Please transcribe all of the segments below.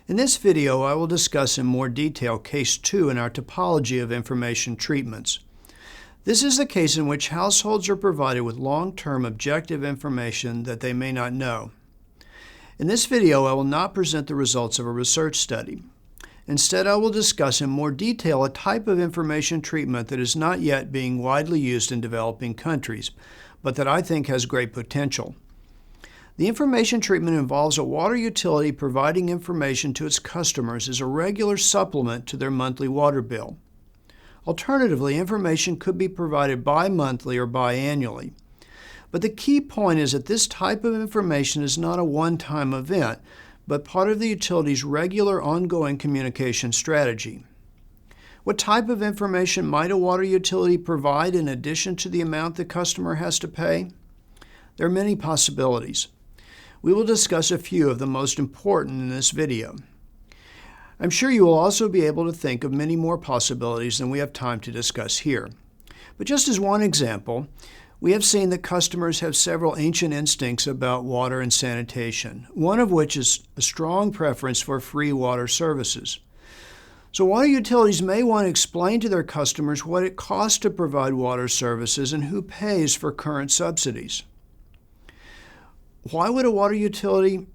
In this video, I will discuss in more detail Case 2 in our topology of information treatments. This is the case in which households are provided with long-term objective information that they may not know. In this video, I will not present the results of a research study. Instead, I will discuss in more detail a type of information treatment that is not yet being widely used in developing countries, but that I think has great potential. The information treatment involves a water utility providing information to its customers as a regular supplement to their monthly water bill. Alternatively, information could be provided bi-monthly or biannually. But the key point is that this type of information is not a one-time event, but part of the utility's regular ongoing communication strategy. What type of information might a water utility provide in addition to the amount the customer has to pay? There are many possibilities. We will discuss a few of the most important in this video. I'm sure you will also be able to think of many more possibilities than we have time to discuss here. But just as one example, we have seen that customers have several ancient instincts about water and sanitation, one of which is a strong preference for free water services. So water utilities may want to explain to their customers what it costs to provide water services and who pays for current subsidies. Why would a water utility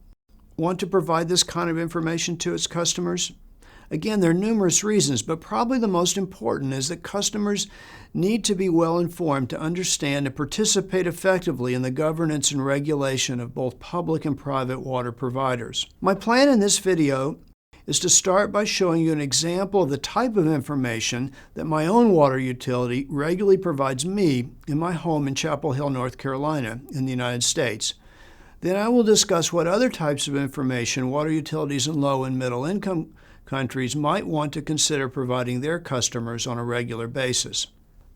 want to provide this kind of information to its customers? Again, there are numerous reasons, but probably the most important is that customers need to be well informed to understand and participate effectively in the governance and regulation of both public and private water providers. My plan in this video is to start by showing you an example of the type of information that my own water utility regularly provides me in my home in Chapel Hill, North Carolina, in the United States. Then I will discuss what other types of information water utilities in low and middle income countries might want to consider providing their customers on a regular basis.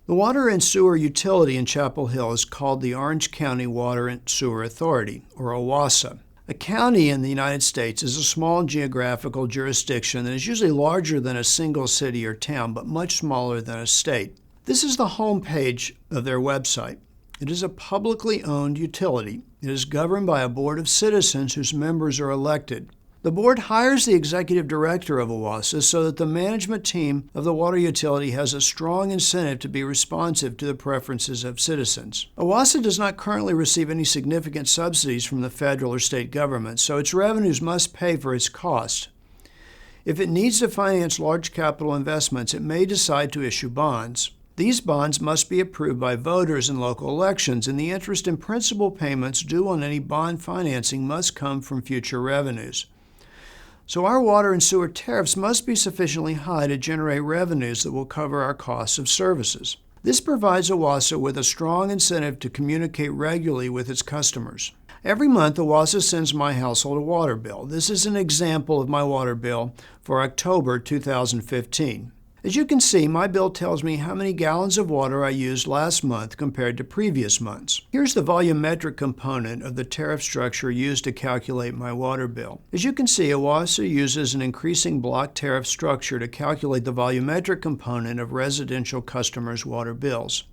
The water and sewer utility in Chapel Hill is called the Orange County Water and Sewer Authority, or OWASA. A county in the United States is a small geographical jurisdiction that is usually larger than a single city or town, but much smaller than a state. This is the home page of their website. It is a publicly owned utility. It is governed by a board of citizens whose members are elected. The board hires the executive director of OWASA so that the management team of the water utility has a strong incentive to be responsive to the preferences of citizens. OWASA does not currently receive any significant subsidies from the federal or state government, so its revenues must pay for its costs. If it needs to finance large capital investments, it may decide to issue bonds. These bonds must be approved by voters in local elections, and the interest and principal payments due on any bond financing must come from future revenues. So our water and sewer tariffs must be sufficiently high to generate revenues that will cover our costs of services. This provides OWASA with a strong incentive to communicate regularly with its customers. Every month, OWASA sends my household a water bill. This is an example of my water bill for October 2015. As you can see, my bill tells me how many gallons of water I used last month compared to previous months. Here's the volumetric component of the tariff structure used to calculate my water bill. As you can see, OWASA uses an increasing block tariff structure to calculate the volumetric component of residential customers' water bills.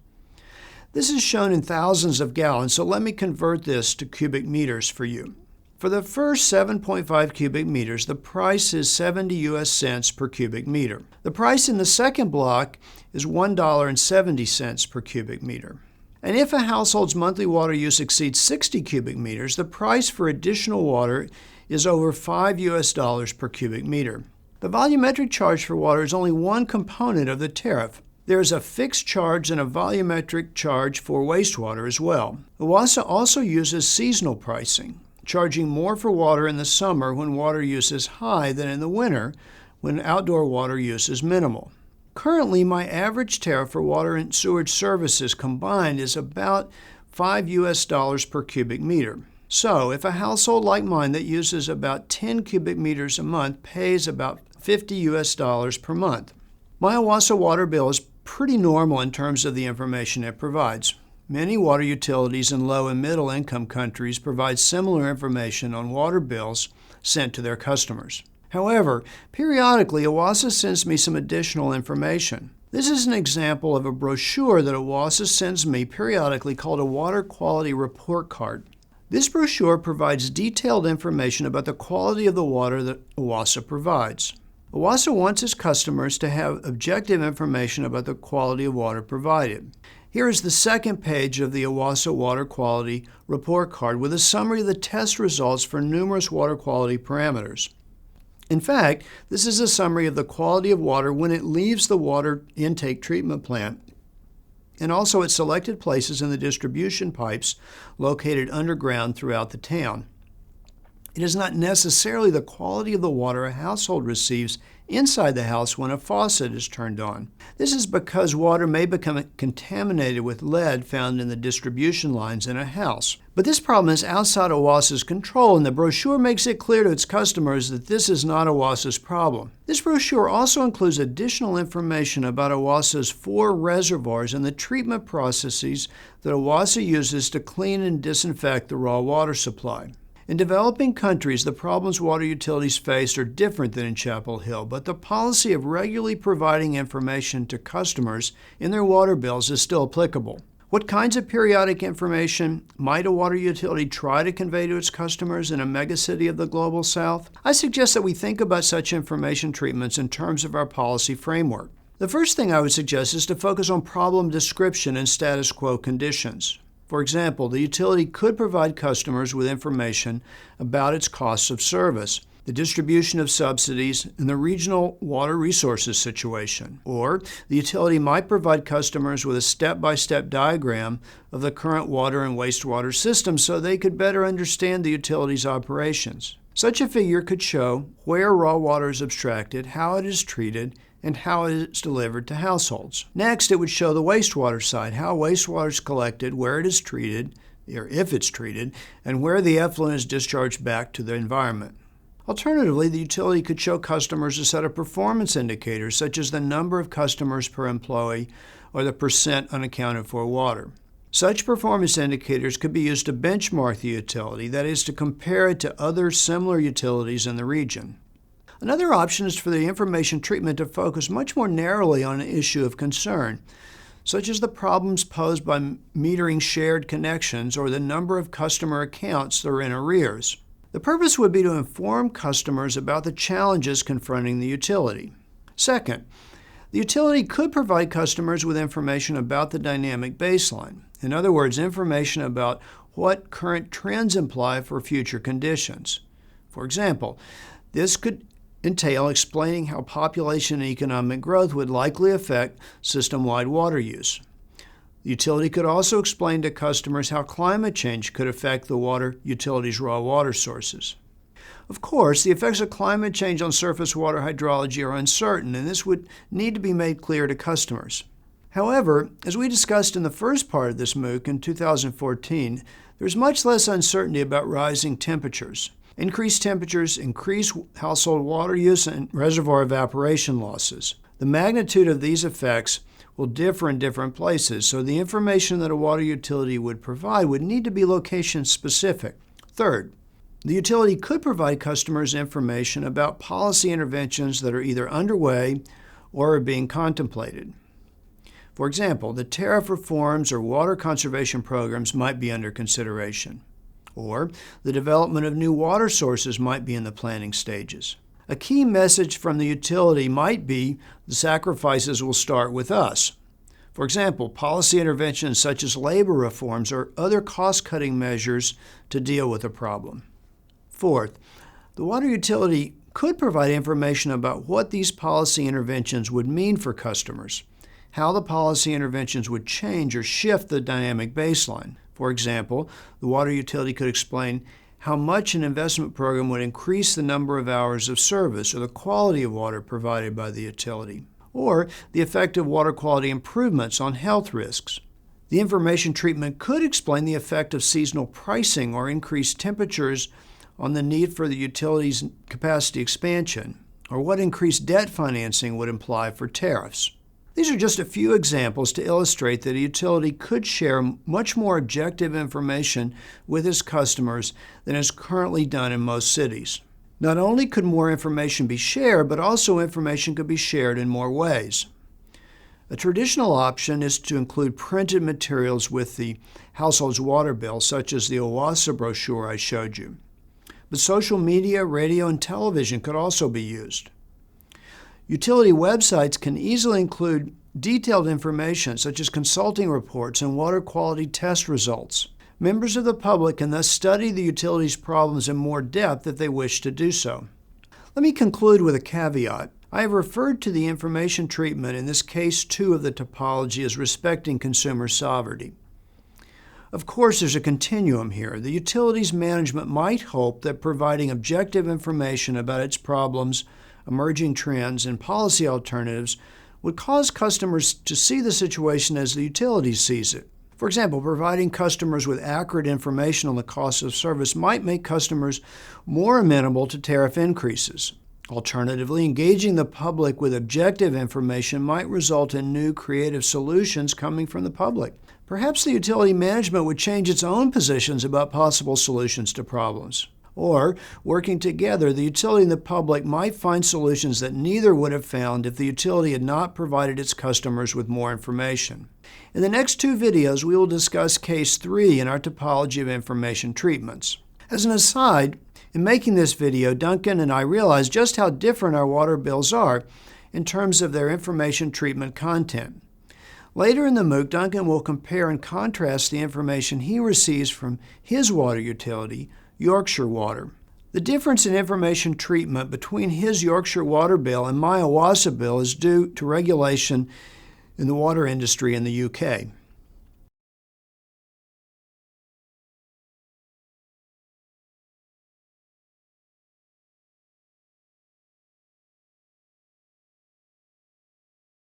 This is shown in thousands of gallons, so let me convert this to cubic meters for you. For the first 7.5 cubic meters, the price is 70 US cents per cubic meter. The price in the second block is $1.70 per cubic meter. And if a household's monthly water use exceeds 60 cubic meters, the price for additional water is over $5 US per cubic meter. The volumetric charge for water is only one component of the tariff. There is a fixed charge and a volumetric charge for wastewater as well. OWASA also uses seasonal pricing, charging more for water in the summer when water use is high than in the winter when outdoor water use is minimal. Currently, my average tariff for water and sewage services combined is about $5 US per cubic meter. So, if a household like mine that uses about 10 cubic meters a month pays about $50 US per month. My OWASA water bill is pretty normal in terms of the information it provides. Many water utilities in low and middle income countries provide similar information on water bills sent to their customers. However, periodically, OWASA sends me some additional information. This is an example of a brochure that OWASA sends me periodically called a Water Quality Report Card. This brochure provides detailed information about the quality of the water that Owasso provides. Owasso wants its customers to have objective information about the quality of water provided. Here is the second page of the Owasso Water Quality Report Card with a summary of the test results for numerous water quality parameters. In fact, this is a summary of the quality of water when it leaves the water intake treatment plant, and also at selected places in the distribution pipes located underground throughout the town. It is not necessarily the quality of the water a household receives inside the house when a faucet is turned on. This is because water may become contaminated with lead found in the distribution lines in a house. But this problem is outside Owasso's control, and the brochure makes it clear to its customers that this is not Owasso's problem. This brochure also includes additional information about Owasso's 4 reservoirs and the treatment processes that Owasso uses to clean and disinfect the raw water supply. In developing countries, the problems water utilities face are different than in Chapel Hill, but the policy of regularly providing information to customers in their water bills is still applicable. What kinds of periodic information might a water utility try to convey to its customers in a megacity of the Global South? I suggest that we think about such information treatments in terms of our policy framework. The first thing I would suggest is to focus on problem description and status quo conditions. For example, the utility could provide customers with information about its costs of service, the distribution of subsidies, and the regional water resources situation. Or the utility might provide customers with a step-by-step diagram of the current water and wastewater system so they could better understand the utility's operations. Such a figure could show where raw water is abstracted, how it is treated, and how it is delivered to households. Next, it would show the wastewater side, how wastewater is collected, where it is treated, or if it's treated, and where the effluent is discharged back to the environment. Alternatively, the utility could show customers a set of performance indicators, such as the number of customers per employee or the percent unaccounted for water. Such performance indicators could be used to benchmark the utility, that is, to compare it to other similar utilities in the region. Another option is for the information treatment to focus much more narrowly on an issue of concern, such as the problems posed by metering shared connections or the number of customer accounts that are in arrears. The purpose would be to inform customers about the challenges confronting the utility. Second, the utility could provide customers with information about the dynamic baseline. In other words, information about what current trends imply for future conditions. For example, this could entail explaining how population and economic growth would likely affect system-wide water use. The utility could also explain to customers how climate change could affect the water utility's raw water sources. Of course, the effects of climate change on surface water hydrology are uncertain, and this would need to be made clear to customers. However, as we discussed in the first part of this MOOC in 2014, there's much less uncertainty about rising temperatures. Increased temperatures increase household water use and reservoir evaporation losses. The magnitude of these effects will differ in different places, so the information that a water utility would provide would need to be location-specific. Third, the utility could provide customers information about policy interventions that are either underway or are being contemplated. For example, the tariff reforms or water conservation programs might be under consideration, or the development of new water sources might be in the planning stages. A key message from the utility might be the sacrifices will start with us. For example, policy interventions such as labor reforms or other cost-cutting measures to deal with a problem. Fourth, the water utility could provide information about what these policy interventions would mean for customers, how the policy interventions would change or shift the dynamic baseline. For example, the water utility could explain how much an investment program would increase the number of hours of service or the quality of water provided by the utility, or the effect of water quality improvements on health risks. The information treatment could explain the effect of seasonal pricing or increased temperatures on the need for the utility's capacity expansion, or what increased debt financing would imply for tariffs. These are just a few examples to illustrate that a utility could share much more objective information with its customers than is currently done in most cities. Not only could more information be shared, but also information could be shared in more ways. A traditional option is to include printed materials with the household's water bill, such as the OWASA brochure I showed you. But social media, radio, and television could also be used. Utility websites can easily include detailed information such as consulting reports and water quality test results. Members of the public can thus study the utility's problems in more depth if they wish to do so. Let me conclude with a caveat. I have referred to the information treatment in this case 2 of the topology as respecting consumer sovereignty. Of course, there's a continuum here. The utility's management might hope that providing objective information about its problems, emerging trends, and policy alternatives would cause customers to see the situation as the utility sees it. For example, providing customers with accurate information on the cost of service might make customers more amenable to tariff increases. Alternatively, engaging the public with objective information might result in new creative solutions coming from the public. Perhaps the utility management would change its own positions about possible solutions to problems. Or, working together, the utility and the public might find solutions that neither would have found if the utility had not provided its customers with more information. In the next 2 videos, we will discuss case 3 in our topology of information treatments. As an aside, in making this video, Duncan and I realized just how different our water bills are in terms of their information treatment content. Later in the MOOC, Duncan will compare and contrast the information he receives from his water utility, Yorkshire Water. The difference in information treatment between his Yorkshire Water bill and my OWASA bill is due to regulation in the water industry in the UK.